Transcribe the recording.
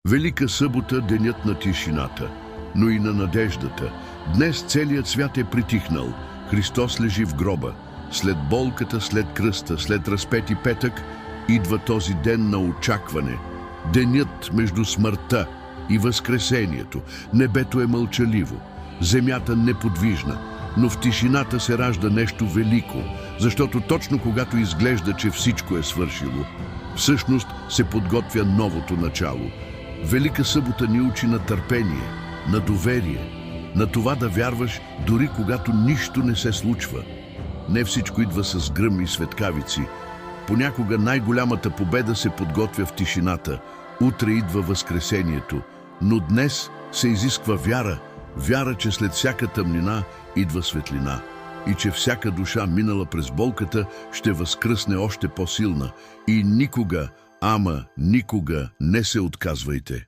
Велика събота, денят на тишината, но и на надеждата. Днес целият свят е притихнал. Христос лежи в гроба. След болката, след кръста, след разпети петък, идва този ден на очакване. Денят между смъртта и възкресението. Небето е мълчаливо, земята неподвижна, но в тишината се ражда нещо велико, защото точно когато изглежда, че всичко е свършило, всъщност се подготвя новото начало. Велика събота ни учи на търпение, на доверие, на това да вярваш, дори когато нищо не се случва. Не всичко идва с гръм и светкавици. Понякога най-голямата победа се подготвя в тишината. Утре идва възкресението, но днес се изисква вяра. Вяра, че след всяка тъмнина идва светлина и че всяка душа, минала през болката, ще възкръсне още по-силна. И никога, ама никога не се отказвайте.